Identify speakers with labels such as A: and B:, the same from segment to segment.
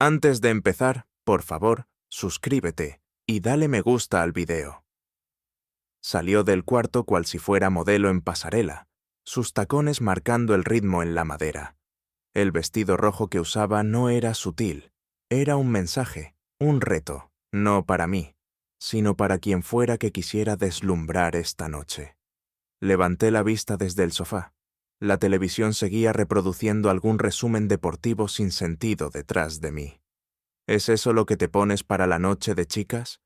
A: Antes de empezar, por favor, suscríbete y dale me gusta al video. Salió del cuarto cual si fuera modelo en pasarela, sus tacones marcando el ritmo en la madera. El vestido rojo que usaba no era sutil, era un mensaje, un reto, no para mí, sino para quien fuera que quisiera deslumbrar esta noche. Levanté la vista desde el sofá. La televisión seguía reproduciendo algún resumen deportivo sin sentido detrás de mí. ¿Es eso lo que te pones para la noche de chicas?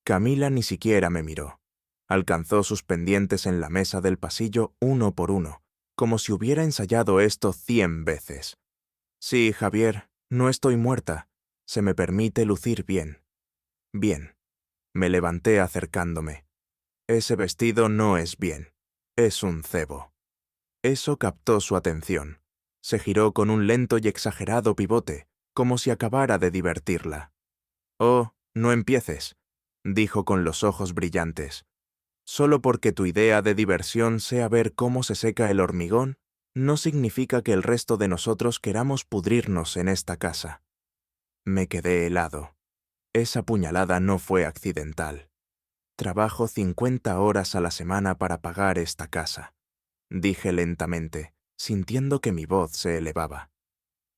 A: Camila ni siquiera me miró. Alcanzó sus pendientes en la mesa del pasillo uno por uno, como si hubiera ensayado esto 100 veces. Sí, Javier, no estoy muerta. Se me permite lucir bien. Bien. Me levanté acercándome. Ese vestido no es bien. Es un cebo. Eso captó su atención. Se giró con un lento y exagerado pivote, como si acabara de divertirla. «Oh, no empieces», dijo con los ojos brillantes. «Solo porque tu idea de diversión sea ver cómo se seca el hormigón, no significa que el resto de nosotros queramos pudrirnos en esta casa». Me quedé helado. Esa puñalada no fue accidental. Trabajo 50 horas a la semana para pagar esta casa, dije lentamente, sintiendo que mi voz se elevaba.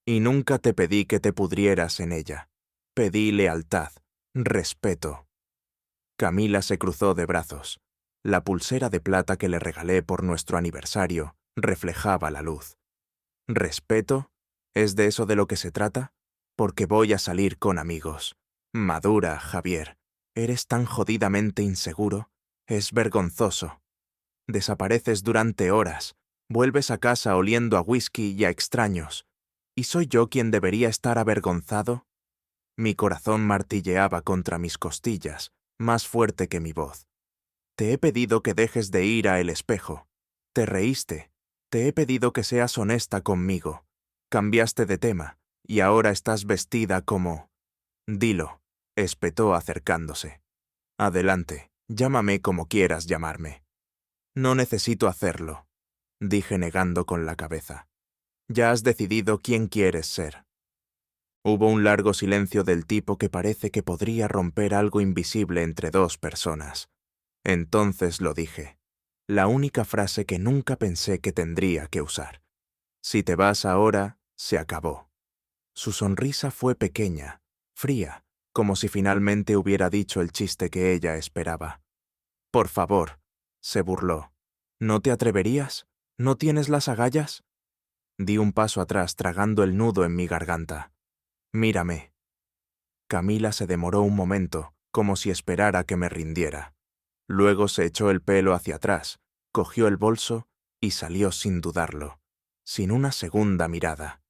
A: Y nunca te pedí que te pudrieras en ella. Pedí lealtad, respeto. Camila se cruzó de brazos. La pulsera de plata que le regalé por nuestro aniversario reflejaba la luz. ¿Respeto? ¿Es de eso de lo que se trata? Porque voy a salir con amigos. Madura, Javier. ¿Eres tan jodidamente inseguro? Es vergonzoso. Desapareces durante horas. Vuelves a casa oliendo a whisky y a extraños. ¿Y soy yo quien debería estar avergonzado? Mi corazón martilleaba contra mis costillas, más fuerte que mi voz. Te he pedido que dejes de ir a el espejo. Te reíste. Te he pedido que seas honesta conmigo. Cambiaste de tema, y ahora estás vestida como... Dilo, espetó acercándose. Adelante, llámame como quieras llamarme. No necesito hacerlo, dije negando con la cabeza. Ya has decidido quién quieres ser. Hubo un largo silencio del tipo que parece que podría romper algo invisible entre dos personas. Entonces lo dije, la única frase que nunca pensé que tendría que usar. Si te vas ahora, se acabó. Su sonrisa fue pequeña, fría, como si finalmente hubiera dicho el chiste que ella esperaba. Por favor, se burló. ¿No te atreverías? ¿No tienes las agallas? Di un paso atrás tragando el nudo en mi garganta. Mírame. Camila se demoró un momento, como si esperara que me rindiera. Luego se echó el pelo hacia atrás, cogió el bolso y salió sin dudarlo, sin una segunda mirada.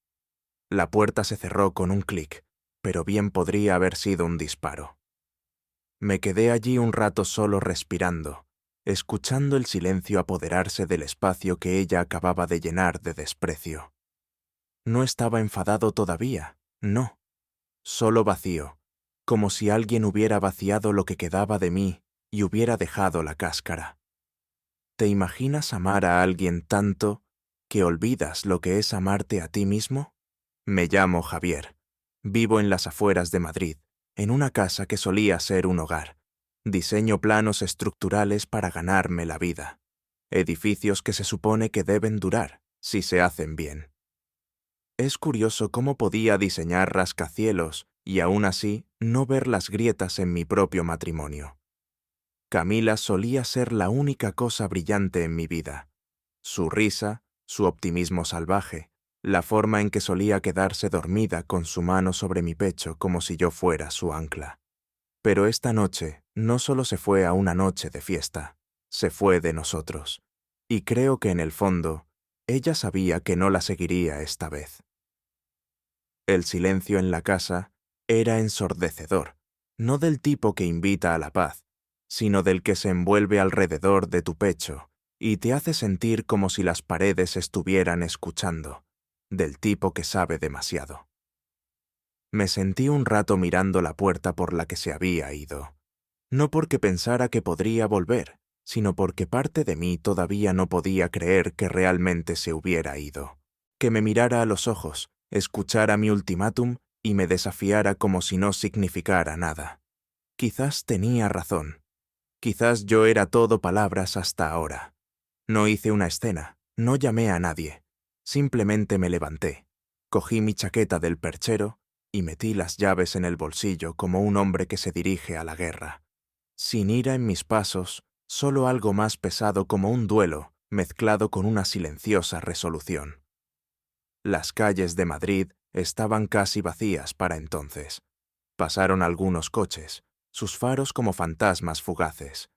A: La puerta se cerró con un clic, pero bien podría haber sido un disparo. Me quedé allí un rato solo respirando, escuchando el silencio apoderarse del espacio que ella acababa de llenar de desprecio. No estaba enfadado todavía, no. Solo vacío, como si alguien hubiera vaciado lo que quedaba de mí y hubiera dejado la cáscara. ¿Te imaginas amar a alguien tanto que olvidas lo que es amarte a ti mismo? Me llamo Javier. Vivo en las afueras de Madrid, en una casa que solía ser un hogar. Diseño planos estructurales para ganarme la vida. Edificios que se supone que deben durar, si se hacen bien. Es curioso cómo podía diseñar rascacielos y aún así no ver las grietas en mi propio matrimonio. Camila solía ser la única cosa brillante en mi vida. Su risa, su optimismo salvaje, la forma en que solía quedarse dormida con su mano sobre mi pecho como si yo fuera su ancla. Pero esta noche no solo se fue a una noche de fiesta, se fue de nosotros. Y creo que en el fondo, ella sabía que no la seguiría esta vez. El silencio en la casa era ensordecedor, no del tipo que invita a la paz, sino del que se envuelve alrededor de tu pecho y te hace sentir como si las paredes estuvieran escuchando, del tipo que sabe demasiado. Me sentí un rato mirando la puerta por la que se había ido, no porque pensara que podría volver, sino porque parte de mí todavía no podía creer que realmente se hubiera ido, que me mirara a los ojos, escuchara mi ultimátum y me desafiara como si no significara nada. Quizás tenía razón. Quizás yo era todo palabras hasta ahora. No hice una escena, no llamé a nadie. Simplemente me levanté, cogí mi chaqueta del perchero y metí las llaves en el bolsillo como un hombre que se dirige a la guerra. Sin ira en mis pasos, solo algo más pesado como un duelo mezclado con una silenciosa resolución. Las calles de Madrid estaban casi vacías para entonces. Pasaron algunos coches, sus faros como fantasmas fugaces.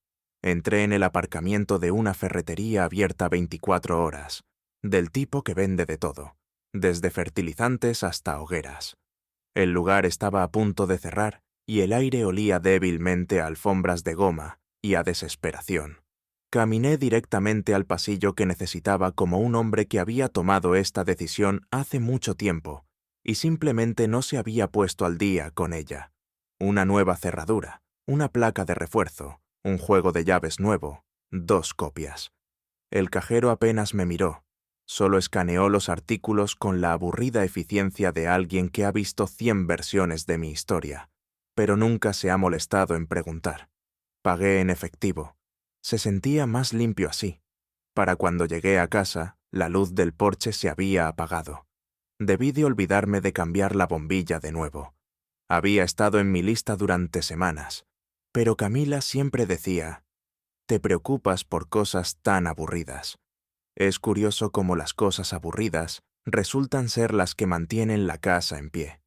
A: Entré en el aparcamiento de una ferretería abierta 24 horas, del tipo que vende de todo, desde fertilizantes hasta hogueras. El lugar estaba a punto de cerrar y el aire olía débilmente a alfombras de goma y a desesperación. Caminé directamente al pasillo que necesitaba como un hombre que había tomado esta decisión hace mucho tiempo y simplemente no se había puesto al día con ella. Una nueva cerradura, una placa de refuerzo, un juego de llaves nuevo, 2 copias. El cajero apenas me miró, solo escaneó los artículos con la aburrida eficiencia de alguien que ha visto 100 versiones de mi historia, pero nunca se ha molestado en preguntar. Pagué en efectivo. Se sentía más limpio así. Para cuando llegué a casa, la luz del porche se había apagado. Debí de olvidarme de cambiar la bombilla de nuevo. Había estado en mi lista durante semanas, pero Camila siempre decía, «Te preocupas por cosas tan aburridas». Es curioso cómo las cosas aburridas resultan ser las que mantienen la casa en pie.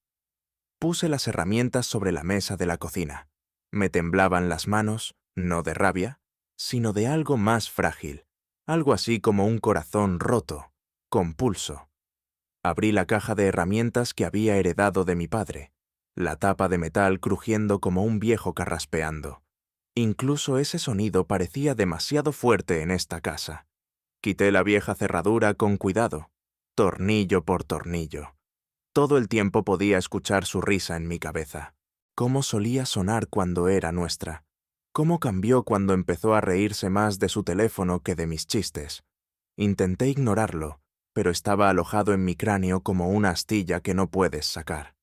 A: Puse las herramientas sobre la mesa de la cocina. Me temblaban las manos, no de rabia, sino de algo más frágil, algo así como un corazón roto, con pulso. Abrí la caja de herramientas que había heredado de mi padre, la tapa de metal crujiendo como un viejo carraspeando. Incluso ese sonido parecía demasiado fuerte en esta casa. Quité la vieja cerradura con cuidado, tornillo por tornillo. Todo el tiempo podía escuchar su risa en mi cabeza. Cómo solía sonar cuando era nuestra. Cómo cambió cuando empezó a reírse más de su teléfono que de mis chistes. Intenté ignorarlo, pero estaba alojado en mi cráneo como una astilla que no puedes sacar.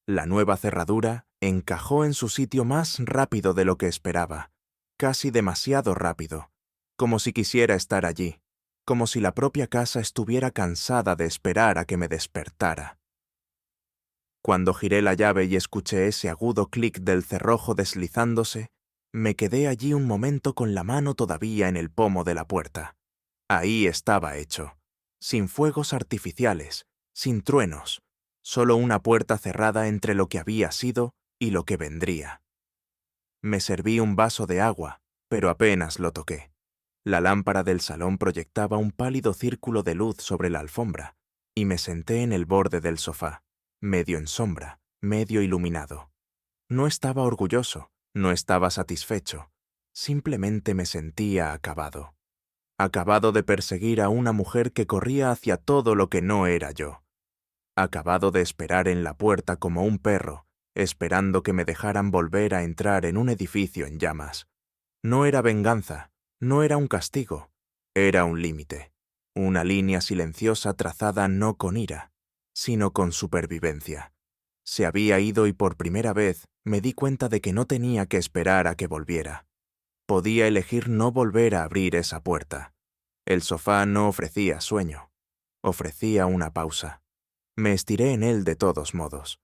A: La nueva cerradura encajó en su sitio más rápido de lo que esperaba, casi demasiado rápido, como si quisiera estar allí, como si la propia casa estuviera cansada de esperar a que me despertara. Cuando giré la llave y escuché ese agudo clic del cerrojo deslizándose, me quedé allí un momento con la mano todavía en el pomo de la puerta. Ahí estaba hecho, sin fuegos artificiales, sin truenos, solo una puerta cerrada entre lo que había sido y lo que vendría. Me serví un vaso de agua, pero apenas lo toqué. La lámpara del salón proyectaba un pálido círculo de luz sobre la alfombra, y me senté en el borde del sofá, medio en sombra, medio iluminado. No estaba orgulloso, no estaba satisfecho, simplemente me sentía acabado. Acabado de perseguir a una mujer que corría hacia todo lo que no era yo. Acabado de esperar en la puerta como un perro, esperando que me dejaran volver a entrar en un edificio en llamas. No era venganza, no era un castigo, era un límite, una línea silenciosa trazada no con ira, sino con supervivencia. Se había ido y por primera vez me di cuenta de que no tenía que esperar a que volviera. Podía elegir no volver a abrir esa puerta. El sofá no ofrecía sueño, ofrecía una pausa. Me estiré en él de todos modos.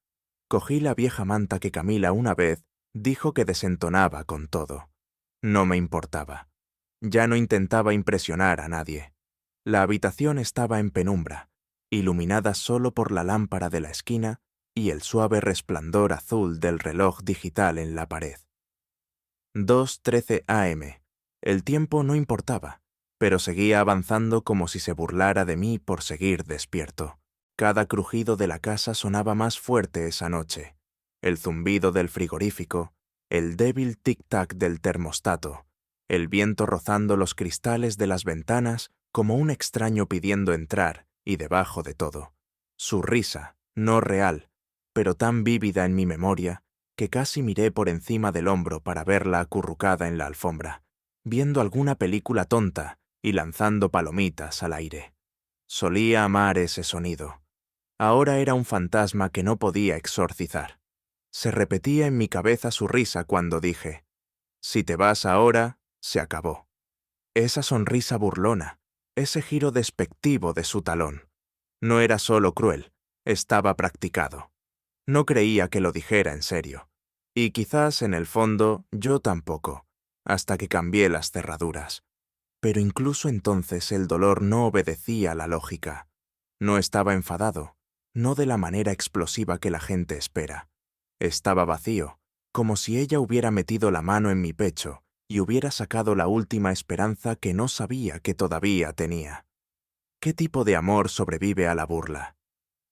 A: Cogí la vieja manta que Camila una vez dijo que desentonaba con todo. No me importaba. Ya no intentaba impresionar a nadie. La habitación estaba en penumbra, iluminada solo por la lámpara de la esquina y el suave resplandor azul del reloj digital en la pared. 2:13 a.m. El tiempo no importaba, pero seguía avanzando como si se burlara de mí por seguir despierto. Cada crujido de la casa sonaba más fuerte esa noche. El zumbido del frigorífico, el débil tic-tac del termostato, el viento rozando los cristales de las ventanas como un extraño pidiendo entrar, y debajo de todo, su risa, no real, pero tan vívida en mi memoria, que casi miré por encima del hombro para verla acurrucada en la alfombra, viendo alguna película tonta y lanzando palomitas al aire. Solía amar ese sonido. Ahora era un fantasma que no podía exorcizar. Se repetía en mi cabeza su risa cuando dije, «Si te vas ahora, se acabó». Esa sonrisa burlona, ese giro despectivo de su talón. No era solo cruel, estaba practicado. No creía que lo dijera en serio. Y quizás en el fondo yo tampoco, hasta que cambié las cerraduras. Pero incluso entonces el dolor no obedecía a la lógica. No estaba enfadado, no de la manera explosiva que la gente espera. Estaba vacío, como si ella hubiera metido la mano en mi pecho y hubiera sacado la última esperanza que no sabía que todavía tenía. ¿Qué tipo de amor sobrevive a la burla?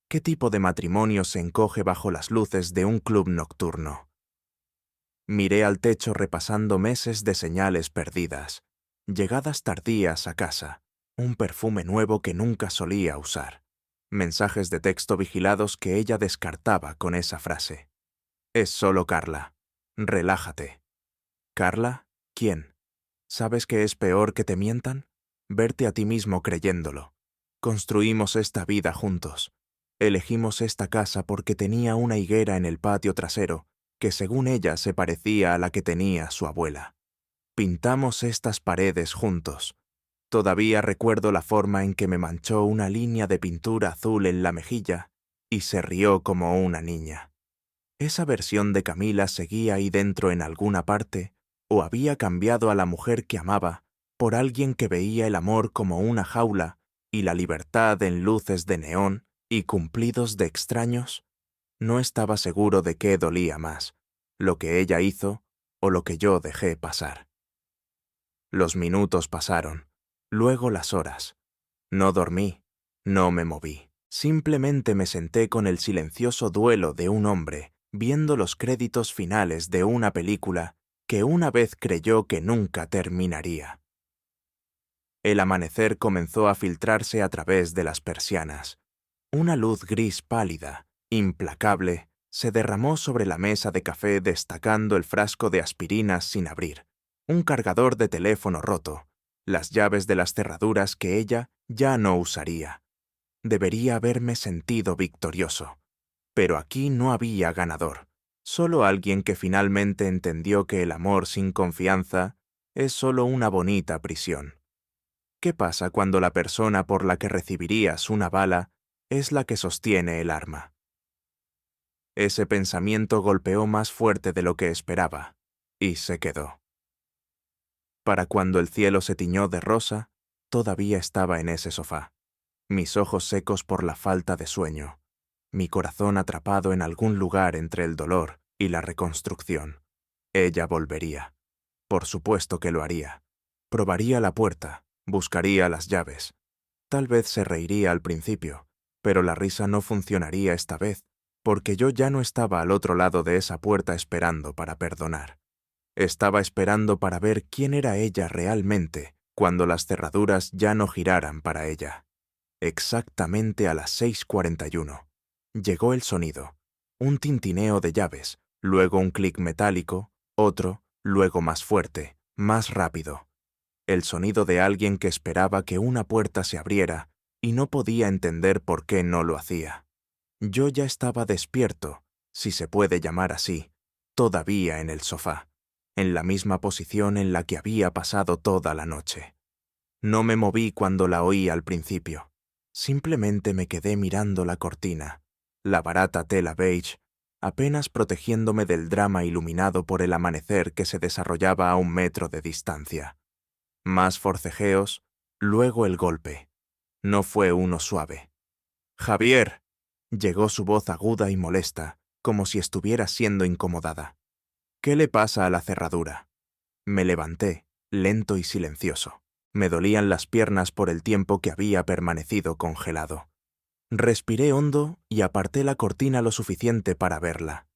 A: ¿Qué tipo de matrimonio se encoge bajo las luces de un club nocturno? Miré al techo repasando meses de señales perdidas, llegadas tardías a casa, un perfume nuevo que nunca solía usar, mensajes de texto vigilados que ella descartaba con esa frase. Es solo Carla. Relájate. ¿Carla? ¿Quién? ¿Sabes qué es peor que te mientan? Verte a ti mismo creyéndolo. Construimos esta vida juntos. Elegimos esta casa porque tenía una higuera en el patio trasero que según ella se parecía a la que tenía su abuela. Pintamos estas paredes juntos. Todavía recuerdo la forma en que me manchó una línea de pintura azul en la mejilla y se rió como una niña. ¿Esa versión de Camila seguía ahí dentro en alguna parte o había cambiado a la mujer que amaba por alguien que veía el amor como una jaula y la libertad en luces de neón y cumplidos de extraños? No estaba seguro de qué dolía más, lo que ella hizo o lo que yo dejé pasar. Los minutos pasaron, luego las horas. No dormí, no me moví. Simplemente me senté con el silencioso duelo de un hombre, viendo los créditos finales de una película que una vez creyó que nunca terminaría. El amanecer comenzó a filtrarse a través de las persianas. Una luz gris pálida, implacable, se derramó sobre la mesa de café destacando el frasco de aspirinas sin abrir, un cargador de teléfono roto, las llaves de las cerraduras que ella ya no usaría. Debería haberme sentido victorioso. Pero aquí no había ganador, solo alguien que finalmente entendió que el amor sin confianza es solo una bonita prisión. ¿Qué pasa cuando la persona por la que recibirías una bala es la que sostiene el arma? Ese pensamiento golpeó más fuerte de lo que esperaba, y se quedó. Para cuando el cielo se tiñó de rosa, todavía estaba en ese sofá, mis ojos secos por la falta de sueño, mi corazón atrapado en algún lugar entre el dolor y la reconstrucción. Ella volvería. Por supuesto que lo haría. Probaría la puerta, buscaría las llaves. Tal vez se reiría al principio, pero la risa no funcionaría esta vez, porque yo ya no estaba al otro lado de esa puerta esperando para perdonar. Estaba esperando para ver quién era ella realmente cuando las cerraduras ya no giraran para ella. Exactamente a las 6:41. Llegó el sonido, un tintineo de llaves, luego un clic metálico, otro, luego más fuerte, más rápido. El sonido de alguien que esperaba que una puerta se abriera y no podía entender por qué no lo hacía. Yo ya estaba despierto, si se puede llamar así, todavía en el sofá, en la misma posición en la que había pasado toda la noche. No me moví cuando la oí al principio. Simplemente me quedé mirando la cortina, la barata tela beige, apenas protegiéndome del drama iluminado por el amanecer que se desarrollaba a 1 metro de distancia. Más forcejeos, luego el golpe. No fue uno suave. «¡Javier!», llegó su voz aguda y molesta, como si estuviera siendo incomodada. «¿Qué le pasa a la cerradura?». Me levanté, lento y silencioso. Me dolían las piernas por el tiempo que había permanecido congelado. Respiré hondo y aparté la cortina lo suficiente para verla.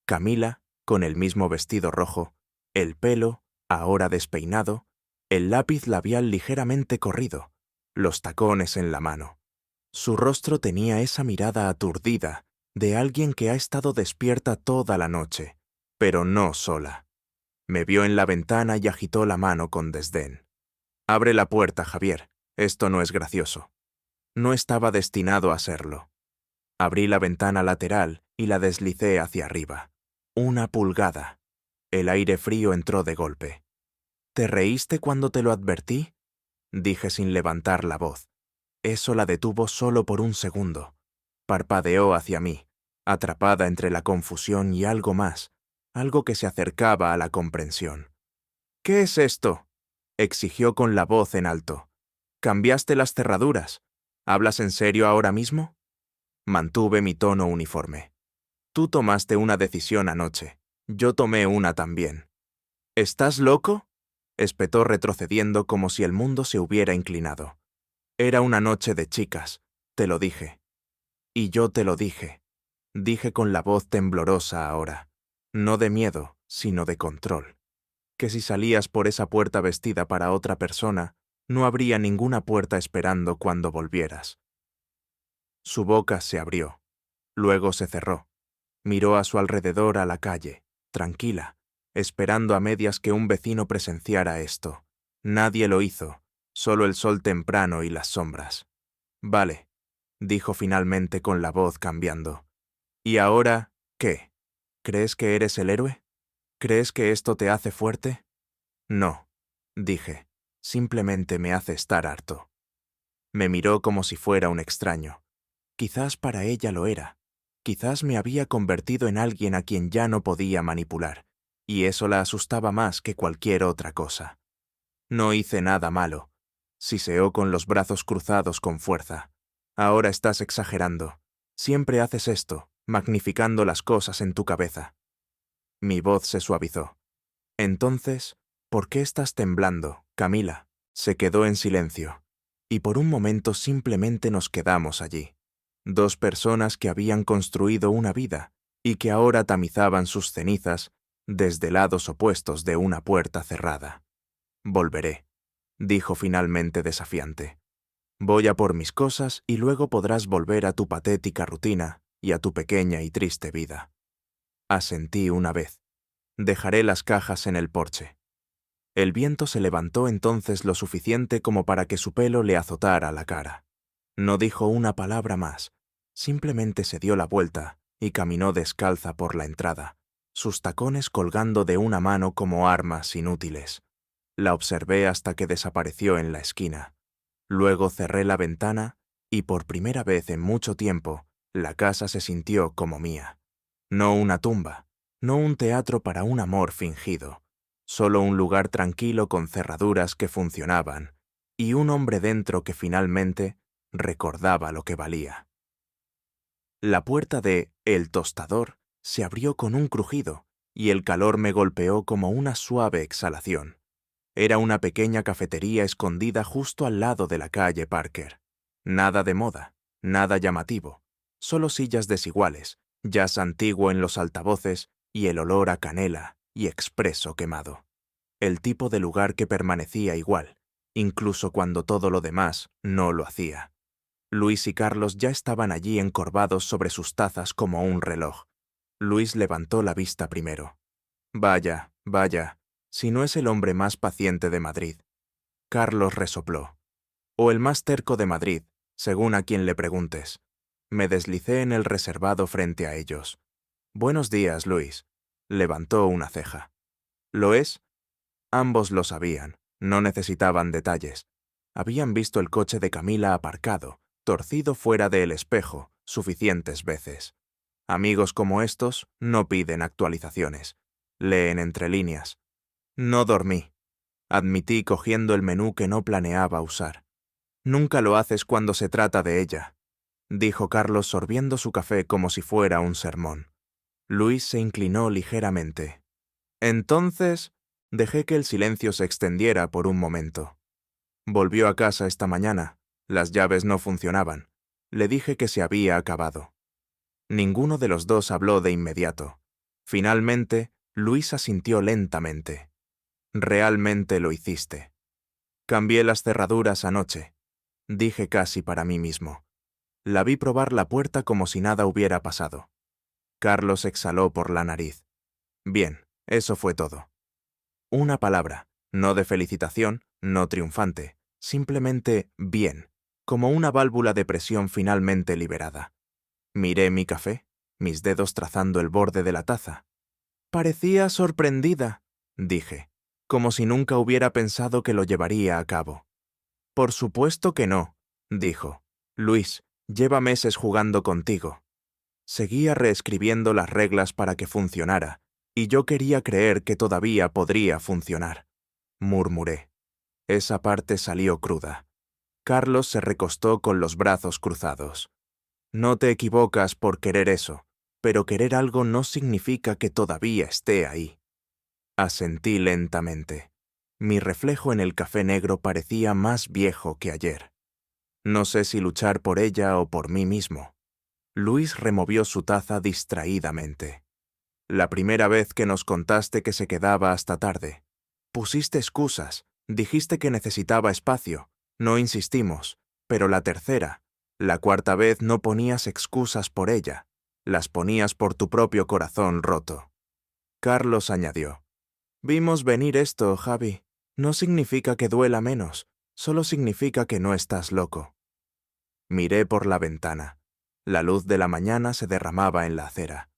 A: Camila, con el mismo vestido rojo, el pelo, ahora despeinado, el lápiz labial ligeramente corrido, los tacones en la mano. Su rostro tenía esa mirada aturdida de alguien que ha estado despierta toda la noche, pero no sola. Me vio en la ventana y agitó la mano con desdén. «Abre la puerta, Javier. Esto no es gracioso». No estaba destinado a serlo. Abrí la ventana lateral y la deslicé hacia arriba. 1 pulgada. El aire frío entró de golpe. ¿Te reíste cuando te lo advertí?, dije sin levantar la voz. Eso la detuvo solo por un segundo. Parpadeó hacia mí, atrapada entre la confusión y algo más, algo que se acercaba a la comprensión. «¿Qué es esto?», exigió con la voz en alto. «¿Cambiaste las cerraduras? ¿Hablas en serio ahora mismo?». Mantuve mi tono uniforme. «Tú tomaste una decisión anoche. Yo tomé una también». «¿Estás loco?», espetó retrocediendo como si el mundo se hubiera inclinado. «Era una noche de chicas, te lo dije». «Y yo te lo dije», dije con la voz temblorosa ahora, no de miedo, sino de control, que si salías por esa puerta vestida para otra persona, no habría ninguna puerta esperando cuando volvieras. Su boca se abrió, luego se cerró. Miró a su alrededor a la calle, tranquila, esperando a medias que un vecino presenciara esto. Nadie lo hizo, solo el sol temprano y las sombras. «Vale», dijo finalmente con la voz cambiando. «¿Y ahora qué? ¿Crees que eres el héroe? ¿Crees que esto te hace fuerte?». «No», dije, «simplemente me hace estar harto». Me miró como si fuera un extraño. Quizás para ella lo era. Quizás me había convertido en alguien a quien ya no podía manipular, y eso la asustaba más que cualquier otra cosa. «No hice nada malo», siseó con los brazos cruzados con fuerza. «Ahora estás exagerando. Siempre haces esto, magnificando las cosas en tu cabeza». Mi voz se suavizó. «Entonces, ¿por qué estás temblando, Camila?». Se quedó en silencio, y por un momento simplemente nos quedamos allí. 2 personas que habían construido una vida y que ahora tamizaban sus cenizas desde lados opuestos de una puerta cerrada. «Volveré», dijo finalmente desafiante. «Voy a por mis cosas y luego podrás volver a tu patética rutina y a tu pequeña y triste vida». Asentí una vez. «Dejaré las cajas en el porche». El viento se levantó entonces lo suficiente como para que su pelo le azotara la cara. No dijo una palabra más, simplemente se dio la vuelta y caminó descalza por la entrada, sus tacones colgando de una mano como armas inútiles. La observé hasta que desapareció en la esquina. Luego cerré la ventana y por primera vez en mucho tiempo la casa se sintió como mía. No una tumba, no un teatro para un amor fingido, solo un lugar tranquilo con cerraduras que funcionaban y un hombre dentro que finalmente recordaba lo que valía. La puerta de El Tostador se abrió con un crujido y el calor me golpeó como una suave exhalación. Era una pequeña cafetería escondida justo al lado de la calle Parker. Nada de moda, nada llamativo, solo sillas desiguales, jazz antiguo en los altavoces y el olor a canela y expreso quemado. El tipo de lugar que permanecía igual, incluso cuando todo lo demás no lo hacía. Luis y Carlos ya estaban allí encorvados sobre sus tazas como un reloj. Luis levantó la vista primero. «Vaya, vaya, si no es el hombre más paciente de Madrid». Carlos resopló. «O el más terco de Madrid, según a quien le preguntes». Me deslicé en el reservado frente a ellos. «Buenos días, Luis». Levantó una ceja. «¿Lo es?». Ambos lo sabían, no necesitaban detalles. Habían visto el coche de Camila aparcado, torcido fuera del espejo, suficientes veces. Amigos como estos no piden actualizaciones. Leen entre líneas. «No dormí», admití cogiendo el menú que no planeaba usar. «Nunca lo haces cuando se trata de ella», dijo Carlos sorbiendo su café como si fuera un sermón. Luis se inclinó ligeramente. «Entonces...». Dejé que el silencio se extendiera por un momento. «Volvió a casa esta mañana. Las llaves no funcionaban. Le dije que se había acabado». Ninguno de los dos habló de inmediato. Finalmente, Luis asintió lentamente. «Realmente lo hiciste». «Cambié las cerraduras anoche», dije casi para mí mismo. La vi probar la puerta como si nada hubiera pasado. Carlos exhaló por la nariz. «Bien, eso fue todo». Una palabra, no de felicitación, no triunfante, simplemente bien, como una válvula de presión finalmente liberada. Miré mi café, mis dedos trazando el borde de la taza. Parecía sorprendida, dije, como si nunca hubiera pensado que lo llevaría a cabo. Por supuesto que no, dijo. Luis, lleva meses jugando contigo. Seguía reescribiendo las reglas para que funcionara, y yo quería creer que todavía podría funcionar. Murmuré. Esa parte salió cruda. Carlos se recostó con los brazos cruzados. No te equivocas por querer eso, pero querer algo no significa que todavía esté ahí. Asentí lentamente. Mi reflejo en el café negro parecía más viejo que ayer. No sé si luchar por ella o por mí mismo. Luis removió su taza distraídamente. La primera vez que nos contaste que se quedaba hasta tarde. Pusiste excusas, dijiste que necesitaba espacio, no insistimos, pero la tercera, la cuarta vez no ponías excusas por ella, las ponías por tu propio corazón roto. Carlos añadió, vimos venir esto, Javi. No significa que duela menos, solo significa que no estás loco. Miré por la ventana. La luz de la mañana se derramaba en la acera.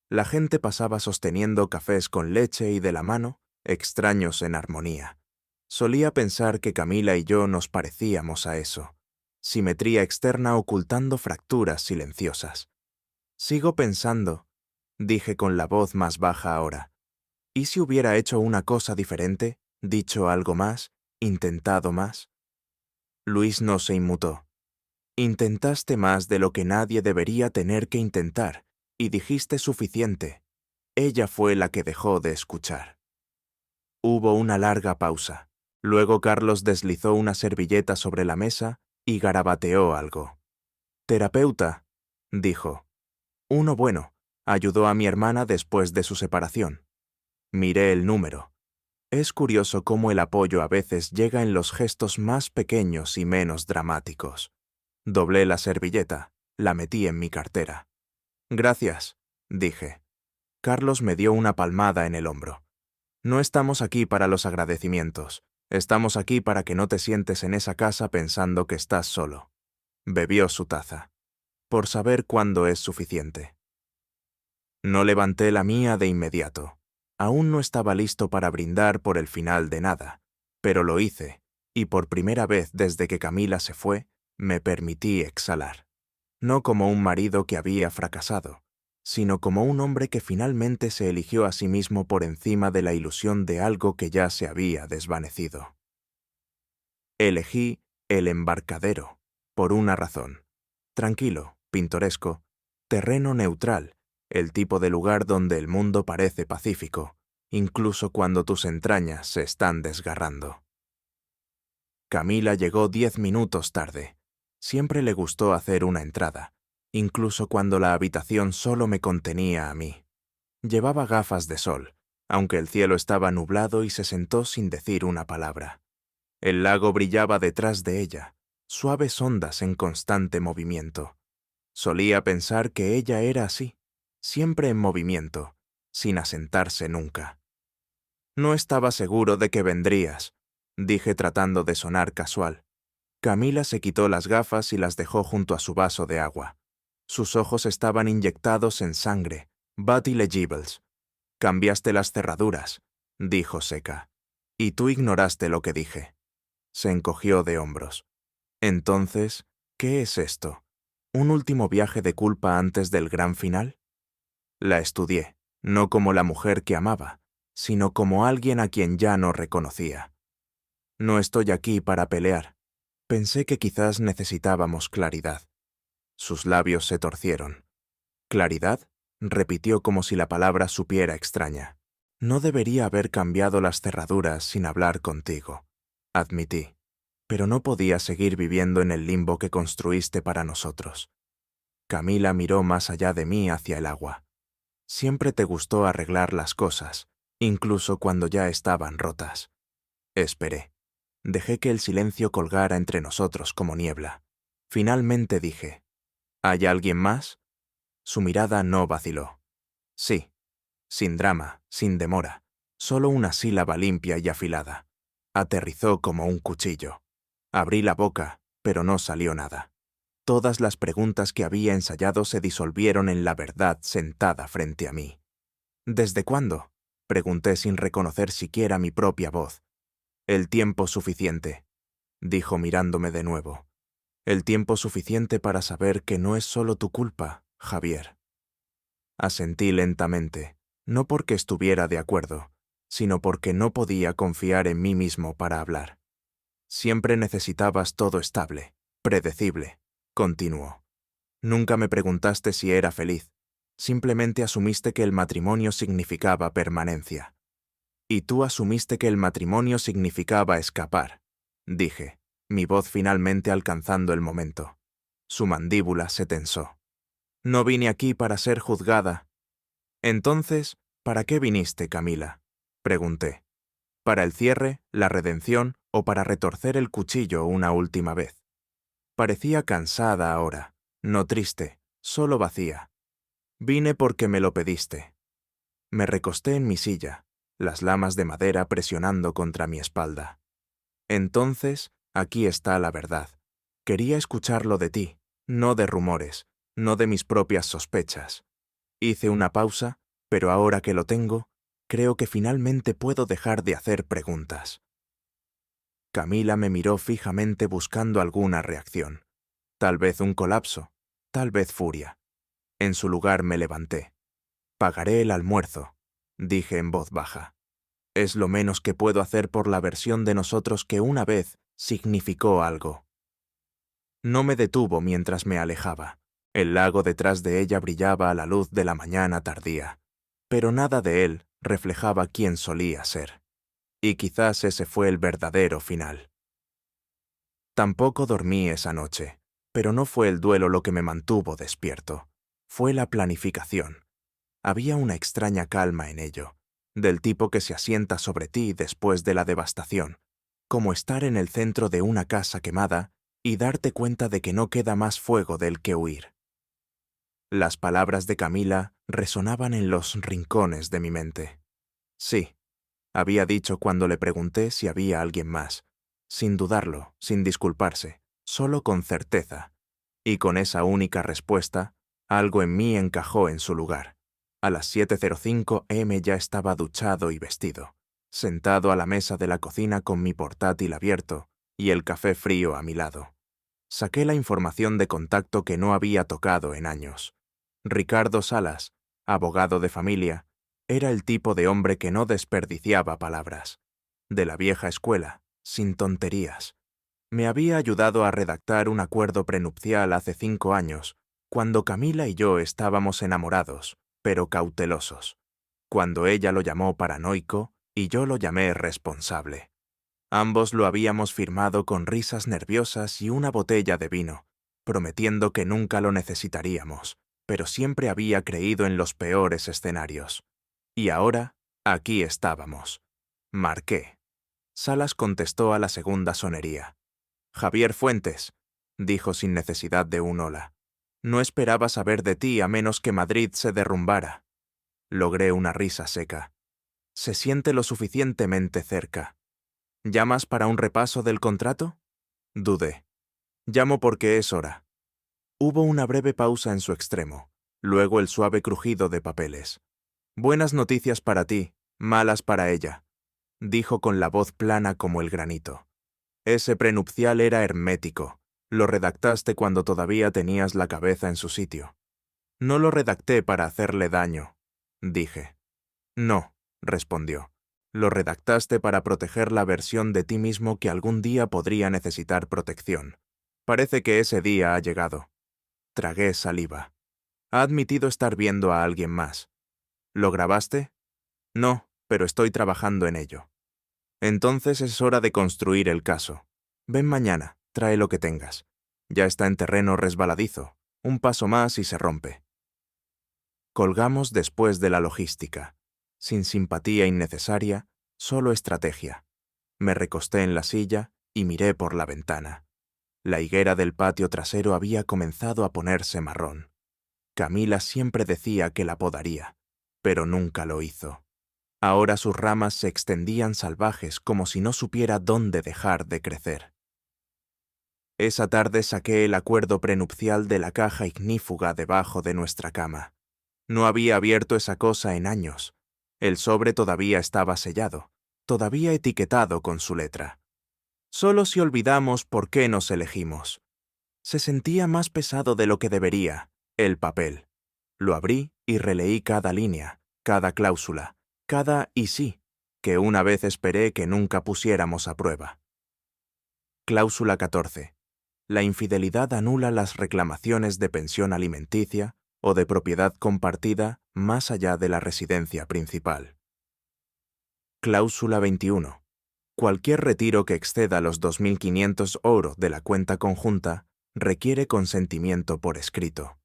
A: La gente pasaba sosteniendo cafés con leche y de la mano, extraños en armonía. Solía pensar que Camila y yo nos parecíamos a eso. Simetría externa ocultando fracturas silenciosas. Sigo pensando, dije con la voz más baja ahora. ¿Y si hubiera hecho una cosa diferente, dicho algo más, intentado más? Luis no se inmutó. Intentaste más de lo que nadie debería tener que intentar, y dijiste suficiente. Ella fue la que dejó de escuchar. Hubo una larga pausa. Luego Carlos deslizó una servilleta sobre la mesa y garabateó algo. Terapeuta, dijo. Uno bueno, ayudó a mi hermana después de su separación. Miré el número. Es curioso cómo el apoyo a veces llega en los gestos más pequeños y menos dramáticos. Doblé la servilleta, la metí en mi cartera. Gracias, dije. Carlos me dio una palmada en el hombro. No estamos aquí para los agradecimientos. Estamos aquí para que no te sientes en esa casa pensando que estás solo. Bebió su taza. Por saber cuándo es suficiente. No levanté la mía de inmediato. Aún no estaba listo para brindar por el final de nada, pero lo hice, y por primera vez desde que Camila se fue, me permití exhalar. No como un marido que había fracasado, sino como un hombre que finalmente se eligió a sí mismo por encima de la ilusión de algo que ya se había desvanecido. Elegí el embarcadero, por una razón. Tranquilo, pintoresco, terreno neutral, el tipo de lugar donde el mundo parece pacífico, incluso cuando tus entrañas se están desgarrando. Camila llegó 10 minutos tarde. Siempre le gustó hacer una entrada, incluso cuando la habitación solo me contenía a mí. Llevaba gafas de sol, aunque el cielo estaba nublado y se sentó sin decir una palabra. El lago brillaba detrás de ella, suaves ondas en constante movimiento. Solía pensar que ella era así, siempre en movimiento, sin asentarse nunca. No estaba seguro de que vendrías, dije tratando de sonar casual. Camila se quitó las gafas y las dejó junto a su vaso de agua. Sus ojos estaban inyectados en sangre, but illegibles. Cambiaste las cerraduras, dijo seca. Y tú ignoraste lo que dije. Se encogió de hombros. Entonces, ¿qué es esto? ¿Un último viaje de culpa antes del gran final? La estudié, no como la mujer que amaba, sino como alguien a quien ya no reconocía. No estoy aquí para pelear. Pensé que quizás necesitábamos claridad. Sus labios se torcieron. ¿Claridad? Repitió como si la palabra supiera extraña. No debería haber cambiado las cerraduras sin hablar contigo, admití, pero no podía seguir viviendo en el limbo que construiste para nosotros. Camila miró más allá de mí hacia el agua. Siempre te gustó arreglar las cosas, incluso cuando ya estaban rotas. Esperé. Dejé que el silencio colgara entre nosotros como niebla. Finalmente dije, ¿hay alguien más? Su mirada no vaciló. Sí. Sin drama, sin demora, solo una sílaba limpia y afilada. Aterrizó como un cuchillo. Abrí la boca, pero no salió nada. Todas las preguntas que había ensayado se disolvieron en la verdad sentada frente a mí. ¿Desde cuándo? Pregunté sin reconocer siquiera mi propia voz. El tiempo suficiente, dijo mirándome de nuevo. El tiempo suficiente para saber que no es solo tu culpa, Javier. Asentí lentamente, no porque estuviera de acuerdo, sino porque no podía confiar en mí mismo para hablar. Siempre necesitabas todo estable, predecible, continuó. Nunca me preguntaste si era feliz. Simplemente asumiste que el matrimonio significaba permanencia. Y tú asumiste que el matrimonio significaba escapar, dije, mi voz finalmente alcanzando el momento. Su mandíbula se tensó. No vine aquí para ser juzgada. Entonces, ¿para qué viniste, Camila? Pregunté. ¿Para el cierre, la redención o para retorcer el cuchillo una última vez? Parecía cansada ahora, no triste, solo vacía. Vine porque me lo pediste. Me recosté en mi silla, las lamas de madera presionando contra mi espalda. Entonces, aquí está la verdad. Quería escucharlo de ti, no de rumores, no de mis propias sospechas. Hice una pausa, pero ahora que lo tengo, creo que finalmente puedo dejar de hacer preguntas. Camila me miró fijamente buscando alguna reacción. Tal vez un colapso, tal vez furia. En su lugar me levanté. Pagaré el almuerzo, dije en voz baja. Es lo menos que puedo hacer por la versión de nosotros que una vez significó algo. No me detuvo mientras me alejaba. El lago detrás de ella brillaba a la luz de la mañana tardía, pero nada de él reflejaba quién solía ser. Y quizás ese fue el verdadero final. Tampoco dormí esa noche, pero no fue el duelo lo que me mantuvo despierto. Fue la planificación. Había una extraña calma en ello, del tipo que se asienta sobre ti después de la devastación, como estar en el centro de una casa quemada y darte cuenta de que no queda más fuego del que huir. Las palabras de Camila resonaban en los rincones de mi mente. Sí, había dicho cuando le pregunté si había alguien más, sin dudarlo, sin disculparse, solo con certeza. Y con esa única respuesta, algo en mí encajó en su lugar. A las 7:05 M ya estaba duchado y vestido, sentado a la mesa de la cocina con mi portátil abierto y el café frío a mi lado. Saqué la información de contacto que no había tocado en años. Ricardo Salas, abogado de familia, era el tipo de hombre que no desperdiciaba palabras. De la vieja escuela, sin tonterías. Me había ayudado a redactar un acuerdo prenupcial hace 5 años, cuando Camila y yo estábamos enamorados, pero cautelosos. Cuando ella lo llamó paranoico y yo lo llamé responsable. Ambos lo habíamos firmado con risas nerviosas y una botella de vino, prometiendo que nunca lo necesitaríamos, pero siempre había creído en los peores escenarios. Y ahora, aquí estábamos. Marqué. Salas contestó a la segunda sonería. Javier Fuentes, dijo sin necesidad de un hola. No esperaba saber de ti a menos que Madrid se derrumbara. Logré una risa seca. Se siente lo suficientemente cerca. ¿Llamas para un repaso del contrato? Dudé. Llamo porque es hora. Hubo una breve pausa en su extremo, luego el suave crujido de papeles. Buenas noticias para ti, malas para ella, dijo con la voz plana como el granito. Ese prenupcial era hermético. Lo redactaste cuando todavía tenías la cabeza en su sitio. No lo redacté para hacerle daño, dije. No, respondió. Lo redactaste para proteger la versión de ti mismo que algún día podría necesitar protección. Parece que ese día ha llegado. Tragué saliva. Ha admitido estar viendo a alguien más. ¿Lo grabaste? No, pero estoy trabajando en ello. Entonces es hora de construir el caso. Ven mañana, trae lo que tengas. Ya está en terreno resbaladizo. Un paso más y se rompe. Colgamos después de la logística. Sin simpatía innecesaria, solo estrategia. Me recosté en la silla y miré por la ventana. La higuera del patio trasero había comenzado a ponerse marrón. Camila siempre decía que la podaría, pero nunca lo hizo. Ahora sus ramas se extendían salvajes como si no supiera dónde dejar de crecer. Esa tarde saqué el acuerdo prenupcial de la caja ignífuga debajo de nuestra cama. No había abierto esa cosa en años. El sobre todavía estaba sellado, todavía etiquetado con su letra. Solo si olvidamos por qué nos elegimos. Se sentía más pesado de lo que debería, el papel. Lo abrí y releí cada línea, cada cláusula, cada y sí, que una vez esperé que nunca pusiéramos a prueba. Cláusula 14. La infidelidad anula las reclamaciones de pensión alimenticia o de propiedad compartida más allá de la residencia principal. Cláusula 21. Cualquier retiro que exceda los 2.500 € de la cuenta conjunta requiere consentimiento por escrito.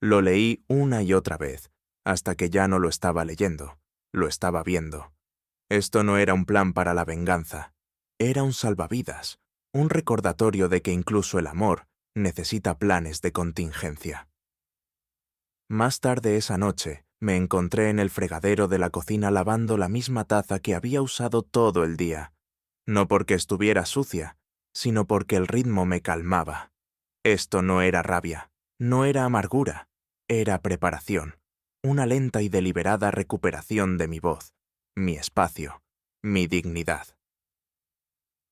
A: Lo leí una y otra vez, hasta que ya no lo estaba leyendo, lo estaba viendo. Esto no era un plan para la venganza, era un salvavidas, un recordatorio de que incluso el amor necesita planes de contingencia. Más tarde esa noche, me encontré en el fregadero de la cocina lavando la misma taza que había usado todo el día, no porque estuviera sucia, sino porque el ritmo me calmaba. Esto no era rabia, no era amargura, era preparación, una lenta y deliberada recuperación de mi voz, mi espacio, mi dignidad.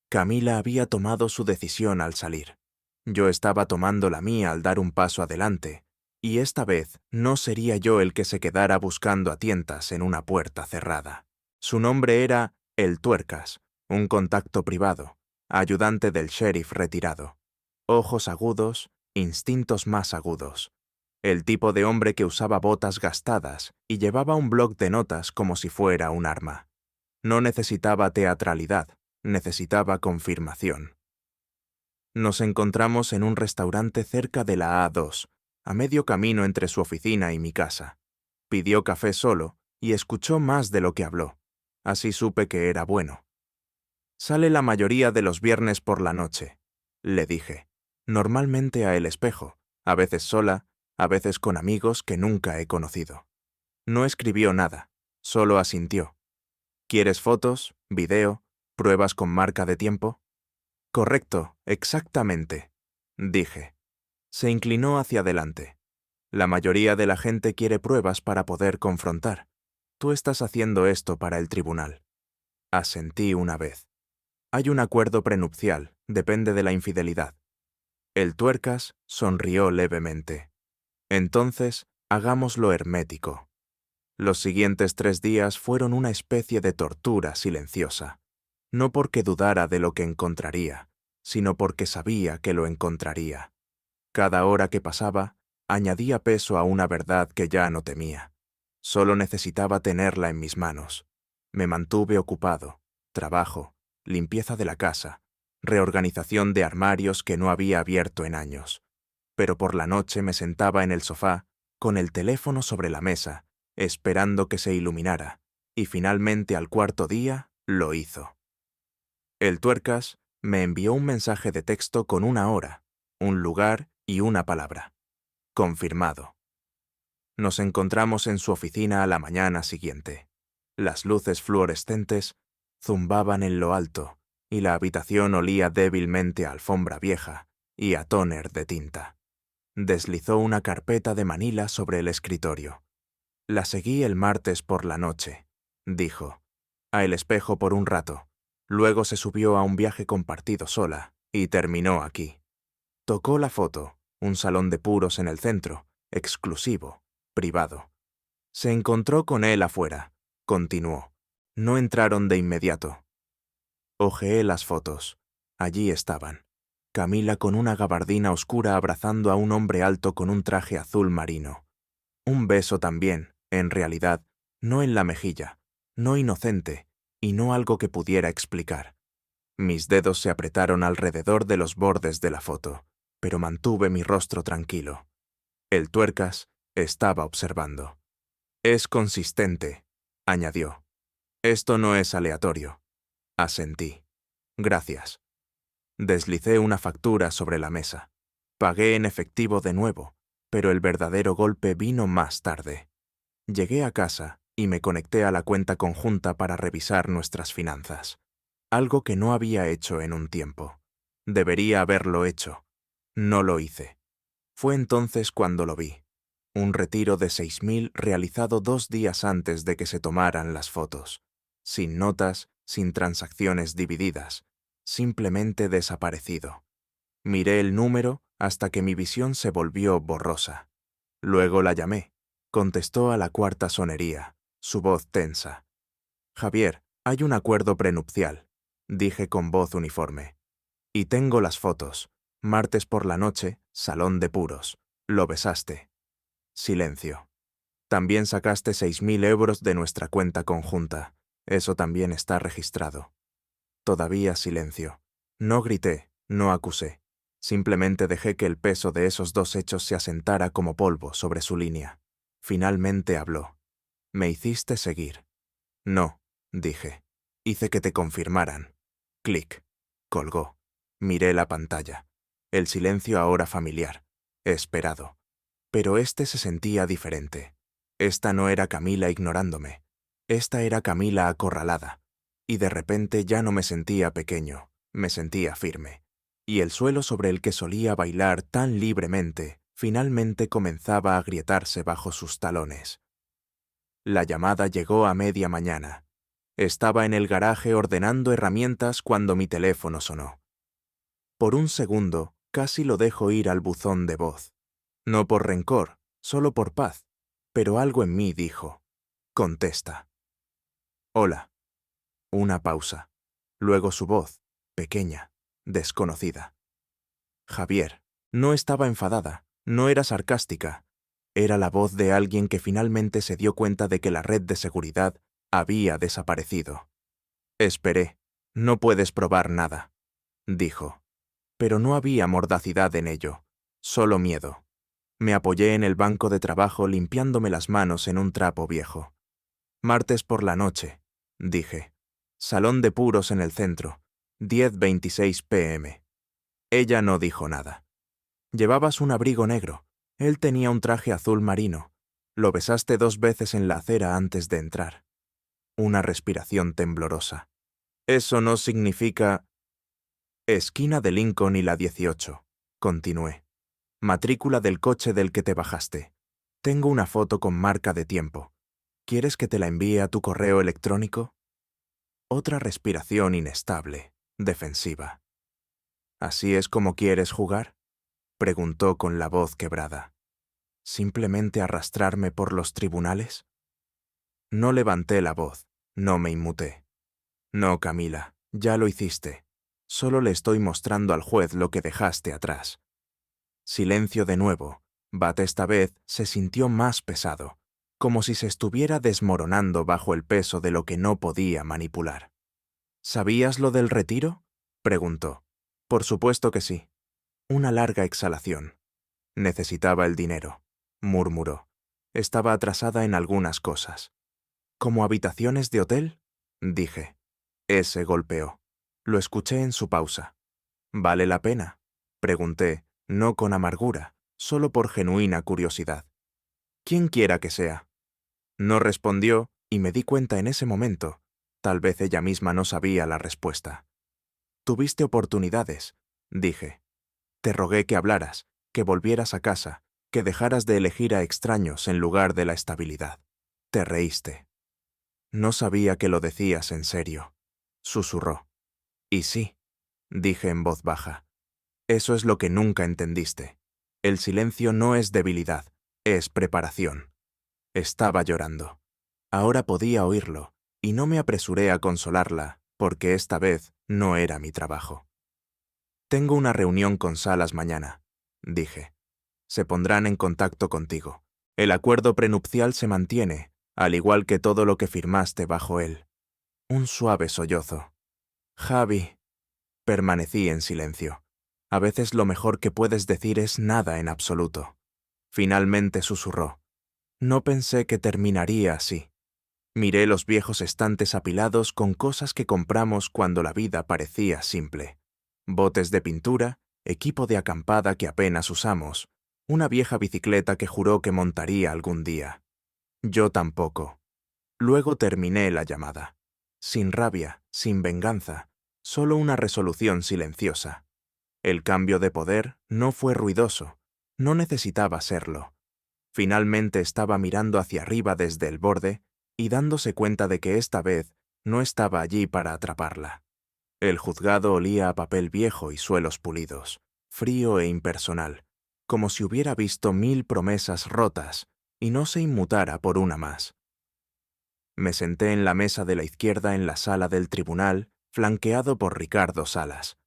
A: Camila había tomado su decisión al salir. Yo estaba tomando la mía al dar un paso adelante, y esta vez no sería yo el que se quedara buscando a tientas en una puerta cerrada. Su nombre era El Tuercas, un contacto privado, ayudante del sheriff retirado. Ojos agudos, instintos más agudos. El tipo de hombre que usaba botas gastadas y llevaba un bloc de notas como si fuera un arma. No necesitaba teatralidad, necesitaba confirmación. Nos encontramos en un restaurante cerca de la A2, a medio camino entre su oficina y mi casa. Pidió café solo y escuchó más de lo que habló. Así supe que era bueno. Sale la mayoría de los viernes por la noche, le dije. Normalmente a El Espejo, a veces sola, a veces con amigos que nunca he conocido. No escribió nada, solo asintió. ¿Quieres fotos, video, pruebas con marca de tiempo? Correcto, exactamente, dije. Se inclinó hacia adelante. La mayoría de la gente quiere pruebas para poder confrontar. Tú estás haciendo esto para el tribunal. Asentí una vez. Hay un acuerdo prenupcial, depende de la infidelidad. El Tuercas sonrió levemente. Entonces, hagámoslo hermético. Los siguientes 3 días fueron una especie de tortura silenciosa. No porque dudara de lo que encontraría, sino porque sabía que lo encontraría. Cada hora que pasaba, añadía peso a una verdad que ya no temía. Solo necesitaba tenerla en mis manos. Me mantuve ocupado. Trabajo, limpieza de la casa, reorganización de armarios que no había abierto en años. Pero por la noche me sentaba en el sofá, con el teléfono sobre la mesa, esperando que se iluminara, y finalmente al 4.º día lo hizo. El Tuercas me envió un mensaje de texto con una hora, un lugar y una palabra. Confirmado. Nos encontramos en su oficina a la mañana siguiente. Las luces fluorescentes zumbaban en lo alto y la habitación olía débilmente a alfombra vieja y a tóner de tinta. Deslizó una carpeta de manila sobre el escritorio. La seguí el martes por la noche, dijo. A El Espejo por un rato. Luego se subió a un viaje compartido sola y terminó aquí. Tocó la foto, un salón de puros en el centro, exclusivo, privado. Se encontró con él afuera, continuó. No entraron de inmediato. Hojeé las fotos. Allí estaban. Camila con una gabardina oscura abrazando a un hombre alto con un traje azul marino. Un beso también, en realidad, no en la mejilla, no inocente, y no algo que pudiera explicar. Mis dedos se apretaron alrededor de los bordes de la foto, pero mantuve mi rostro tranquilo. El Tuercas estaba observando. Es consistente, añadió. Esto no es aleatorio. Asentí. Gracias. Deslicé una factura sobre la mesa. Pagué en efectivo de nuevo, pero el verdadero golpe vino más tarde. Llegué a casa y me conecté a la cuenta conjunta para revisar nuestras finanzas, algo que no había hecho en un tiempo. Debería haberlo hecho. No lo hice. Fue entonces cuando lo vi. Un retiro de 6.000 realizado 2 días antes de que se tomaran las fotos. Sin notas, sin transacciones divididas. Simplemente desaparecido. Miré el número hasta que mi visión se volvió borrosa. Luego la llamé. Contestó a la cuarta sonería, su voz tensa. «Javier, hay un acuerdo prenupcial», dije con voz uniforme. «Y tengo las fotos. Martes por la noche, salón de puros. Lo besaste». Silencio. «También sacaste 6.000 euros de nuestra cuenta conjunta. Eso también está registrado». Todavía silencio. No grité, no acusé. Simplemente dejé que el peso de esos 2 hechos se asentara como polvo sobre su línea. Finalmente habló. «Me hiciste seguir». «No», dije. «Hice que te confirmaran». Clic. Colgó. Miré la pantalla. El silencio ahora familiar. Esperado. Pero este se sentía diferente. Esta no era Camila ignorándome. Esta era Camila acorralada. Y de repente ya no me sentía pequeño, me sentía firme. Y el suelo sobre el que solía bailar tan libremente finalmente comenzaba a agrietarse bajo sus talones. La llamada llegó a media mañana. Estaba en el garaje ordenando herramientas cuando mi teléfono sonó. Por un segundo, casi lo dejo ir al buzón de voz. No por rencor, solo por paz. Pero algo en mí dijo: «Contesta». «Hola». Una pausa. Luego su voz, pequeña, desconocida. «Javier». No estaba enfadada, no era sarcástica. Era la voz de alguien que finalmente se dio cuenta de que la red de seguridad había desaparecido. «Esperé. No puedes probar nada», dijo. Pero no había mordacidad en ello, solo miedo. Me apoyé en el banco de trabajo limpiándome las manos en un trapo viejo. «Martes por la noche», dije. «Salón de puros en el centro, 10:26 p.m». Ella no dijo nada. «Llevabas un abrigo negro. Él tenía un traje azul marino. Lo besaste 2 veces en la acera antes de entrar». Una respiración temblorosa. «Eso no significa...». «Esquina de Lincoln y la 18», continué. «Matrícula del coche del que te bajaste. Tengo una foto con marca de tiempo. ¿Quieres que te la envíe a tu correo electrónico?» Otra respiración inestable, defensiva. «¿Así es como quieres jugar?», preguntó con la voz quebrada. «¿Simplemente arrastrarme por los tribunales?». No levanté la voz, no me inmuté. «No, Camila, ya lo hiciste. Solo le estoy mostrando al juez lo que dejaste atrás». Silencio de nuevo. Bat esta vez se sintió más pesado, como si se estuviera desmoronando bajo el peso de lo que no podía manipular. «¿Sabías lo del retiro?», preguntó. «Por supuesto que sí». Una larga exhalación. «Necesitaba el dinero», murmuró. «Estaba atrasada en algunas cosas». «¿Como habitaciones de hotel?», dije. Ese golpeó. Lo escuché en su pausa. «¿Vale la pena?», pregunté, no con amargura, solo por genuina curiosidad. «Quien quiera que sea». No respondió y me di cuenta en ese momento. Tal vez ella misma no sabía la respuesta. «Tuviste oportunidades», dije. «Te rogué que hablaras, que volvieras a casa, que dejaras de elegir a extraños en lugar de la estabilidad. Te reíste». «No sabía que lo decías en serio», susurró. «Y sí», dije en voz baja. «Eso es lo que nunca entendiste. El silencio no es debilidad, es preparación». Estaba llorando. Ahora podía oírlo, y no me apresuré a consolarla, porque esta vez no era mi trabajo. «Tengo una reunión con Salas mañana», dije. «Se pondrán en contacto contigo. El acuerdo prenupcial se mantiene, al igual que todo lo que firmaste bajo él». Un suave sollozo. «Javi». Permanecí en silencio. A veces lo mejor que puedes decir es nada en absoluto. Finalmente susurró. «No pensé que terminaría así». Miré los viejos estantes apilados con cosas que compramos cuando la vida parecía simple. Botes de pintura, equipo de acampada que apenas usamos, una vieja bicicleta que juró que montaría algún día. Yo tampoco. Luego terminé la llamada. Sin rabia, sin venganza, solo una resolución silenciosa. El cambio de poder no fue ruidoso, no necesitaba serlo. Finalmente estaba mirando hacia arriba desde el borde y dándose cuenta de que esta vez no estaba allí para atraparla. El juzgado olía a papel viejo y suelos pulidos, frío e impersonal, como si hubiera visto 1000 promesas rotas y no se inmutara por una más. Me senté en la mesa de la izquierda en la sala del tribunal, flanqueado por Ricardo Salas.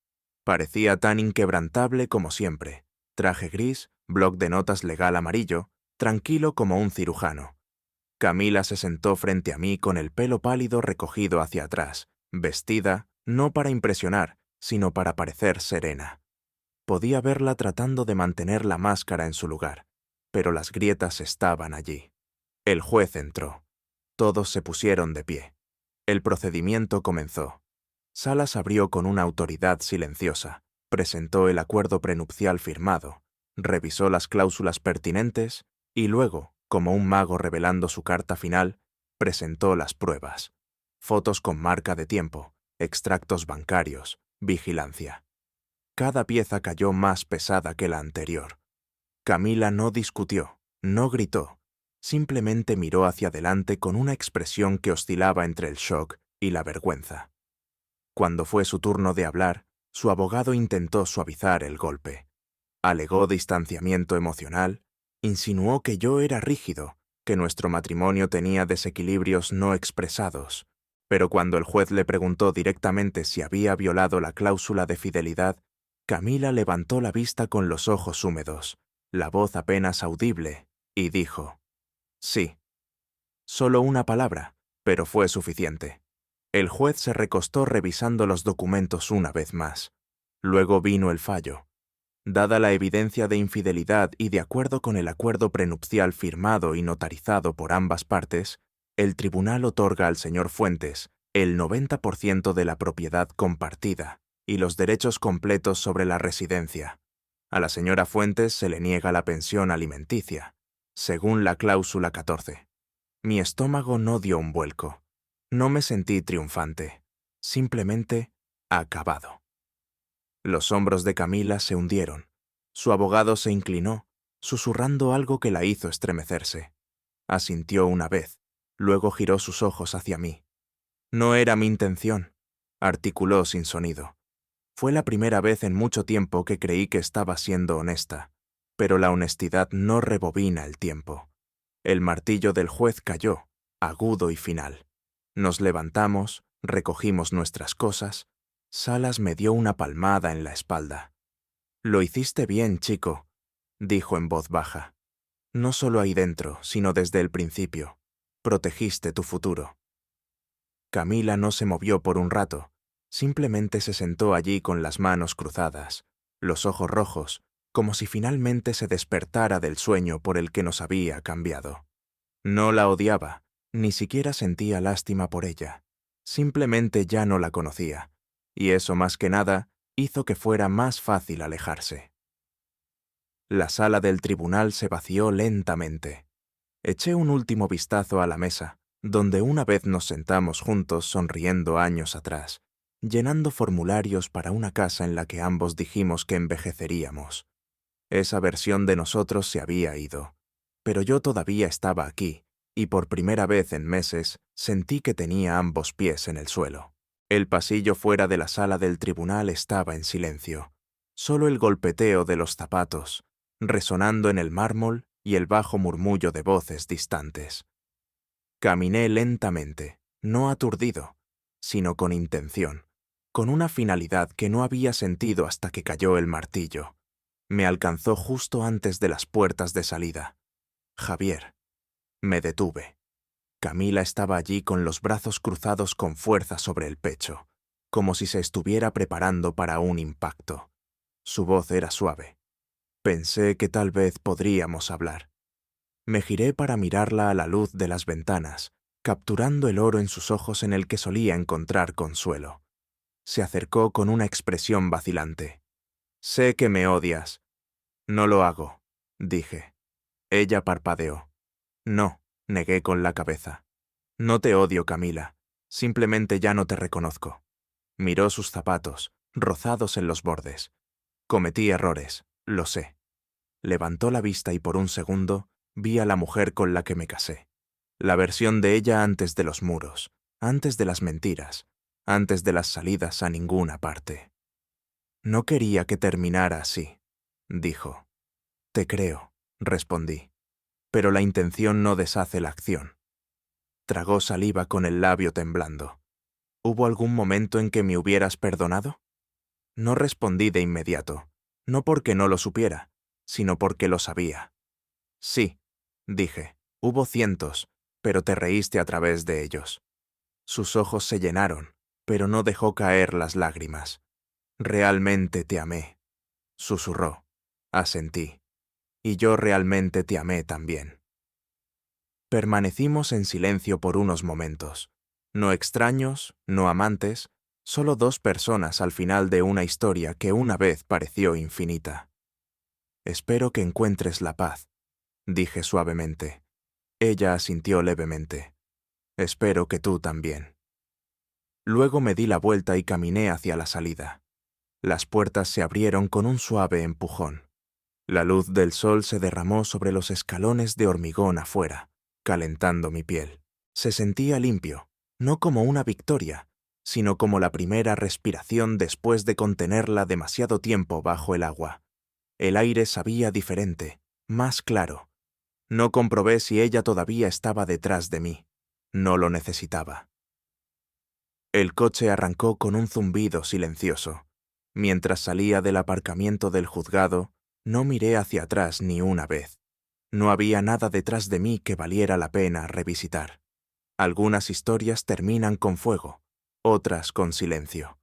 A: Parecía tan inquebrantable como siempre, traje gris, bloc de notas legal amarillo, tranquilo como un cirujano. Camila se sentó frente a mí con el pelo pálido recogido hacia atrás, vestida, no para impresionar, sino para parecer serena. Podía verla tratando de mantener la máscara en su lugar, pero las grietas estaban allí. El juez entró. Todos se pusieron de pie. El procedimiento comenzó. Salas abrió con una autoridad silenciosa, presentó el acuerdo prenupcial firmado, revisó las cláusulas pertinentes y luego, como un mago revelando su carta final, presentó las pruebas. Fotos con marca de tiempo, extractos bancarios, vigilancia. Cada pieza cayó más pesada que la anterior. Camila no discutió, no gritó, simplemente miró hacia adelante con una expresión que oscilaba entre el shock y la vergüenza. Cuando fue su turno de hablar, su abogado intentó suavizar el golpe. Alegó distanciamiento emocional, insinuó que yo era rígido, que nuestro matrimonio tenía desequilibrios no expresados, pero cuando el juez le preguntó directamente si había violado la cláusula de fidelidad, Camila levantó la vista con los ojos húmedos, la voz apenas audible, y dijo: «Sí». Solo una palabra, pero fue suficiente. El juez se recostó revisando los documentos una vez más. Luego vino el fallo. Dada la evidencia de infidelidad y de acuerdo con el acuerdo prenupcial firmado y notarizado por ambas partes, el tribunal otorga al señor Fuentes el 90% de la propiedad compartida y los derechos completos sobre la residencia. A la señora Fuentes se le niega la pensión alimenticia, según la cláusula 14. Mi estómago no dio un vuelco. No me sentí triunfante, simplemente acabado. Los hombros de Camila se hundieron. Su abogado se inclinó, susurrando algo que la hizo estremecerse. Asintió una vez, luego giró sus ojos hacia mí. «No era mi intención», articuló sin sonido. Fue la primera vez en mucho tiempo que creí que estaba siendo honesta, pero la honestidad no rebobina el tiempo. El martillo del juez cayó, agudo y final. Nos levantamos, recogimos nuestras cosas. Salas me dio una palmada en la espalda. «Lo hiciste bien, chico», dijo en voz baja. «No solo ahí dentro, sino desde el principio. Protegiste tu futuro». Camila no se movió por un rato. Simplemente se sentó allí con las manos cruzadas, los ojos rojos, como si finalmente se despertara del sueño por el que nos había cambiado. No la odiaba, ni siquiera sentía lástima por ella. Simplemente ya no la conocía, y eso más que nada hizo que fuera más fácil alejarse. La sala del tribunal se vació lentamente. Eché un último vistazo a la mesa, donde una vez nos sentamos juntos sonriendo años atrás, llenando formularios para una casa en la que ambos dijimos que envejeceríamos. Esa versión de nosotros se había ido, pero yo todavía estaba aquí, y por primera vez en meses sentí que tenía ambos pies en el suelo. El pasillo fuera de la sala del tribunal estaba en silencio, solo el golpeteo de los zapatos, resonando en el mármol y el bajo murmullo de voces distantes. Caminé lentamente, no aturdido, sino con intención, con una finalidad que no había sentido hasta que cayó el martillo. Me alcanzó justo antes de las puertas de salida. Javier. Me detuve. Camila estaba allí con los brazos cruzados con fuerza sobre el pecho, como si se estuviera preparando para un impacto. Su voz era suave. Pensé que tal vez podríamos hablar. Me giré para mirarla a la luz de las ventanas, capturando el oro en sus ojos en el que solía encontrar consuelo. Se acercó con una expresión vacilante. «Sé que me odias». «No lo hago», dije. Ella parpadeó. «No», negué con la cabeza. «No te odio, Camila. Simplemente ya no te reconozco». Miró sus zapatos, rozados en los bordes. Cometí errores, lo sé. Levantó la vista y por un segundo vi a la mujer con la que me casé. La versión de ella antes de los muros, antes de las mentiras, antes de las salidas a ninguna parte. No quería que terminara así, dijo. Te creo, respondí. Pero la intención no deshace la acción. Tragó saliva con el labio temblando. ¿Hubo algún momento en que me hubieras perdonado? No respondí de inmediato, no porque no lo supiera, sino porque lo sabía. Sí, dije, hubo cientos, pero te reíste a través de ellos. Sus ojos se llenaron, pero no dejó caer las lágrimas. Realmente te amé, susurró. Asentí. Y yo realmente te amé también. Permanecimos en silencio por unos momentos. No extraños, no amantes, solo dos personas al final de una historia que una vez pareció infinita. Espero que encuentres la paz, dije suavemente. Ella asintió levemente. Espero que tú también. Luego me di la vuelta y caminé hacia la salida. Las puertas se abrieron con un suave empujón. La luz del sol se derramó sobre los escalones de hormigón afuera, calentando mi piel. Se sentía limpio, no como una victoria, sino como la primera respiración después de contenerla demasiado tiempo bajo el agua. El aire sabía diferente, más claro. No comprobé si ella todavía estaba detrás de mí. No lo necesitaba. El coche arrancó con un zumbido silencioso. Mientras salía del aparcamiento del juzgado, no miré hacia atrás ni una vez. No había nada detrás de mí que valiera la pena revisitar. Algunas historias terminan con fuego, otras con silencio.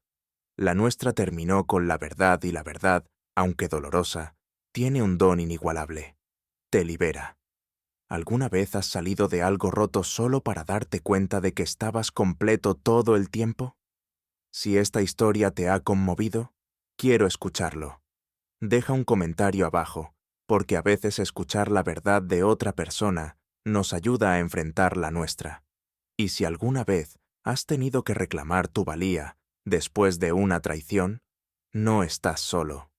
A: La nuestra terminó con la verdad y la verdad, aunque dolorosa, tiene un don inigualable. Te libera. ¿Alguna vez has salido de algo roto solo para darte cuenta de que estabas completo todo el tiempo? Si esta historia te ha conmovido, quiero escucharlo. Deja un comentario abajo, porque a veces escuchar la verdad de otra persona nos ayuda a enfrentar la nuestra. Y si alguna vez has tenido que reclamar tu valía después de una traición, no estás solo.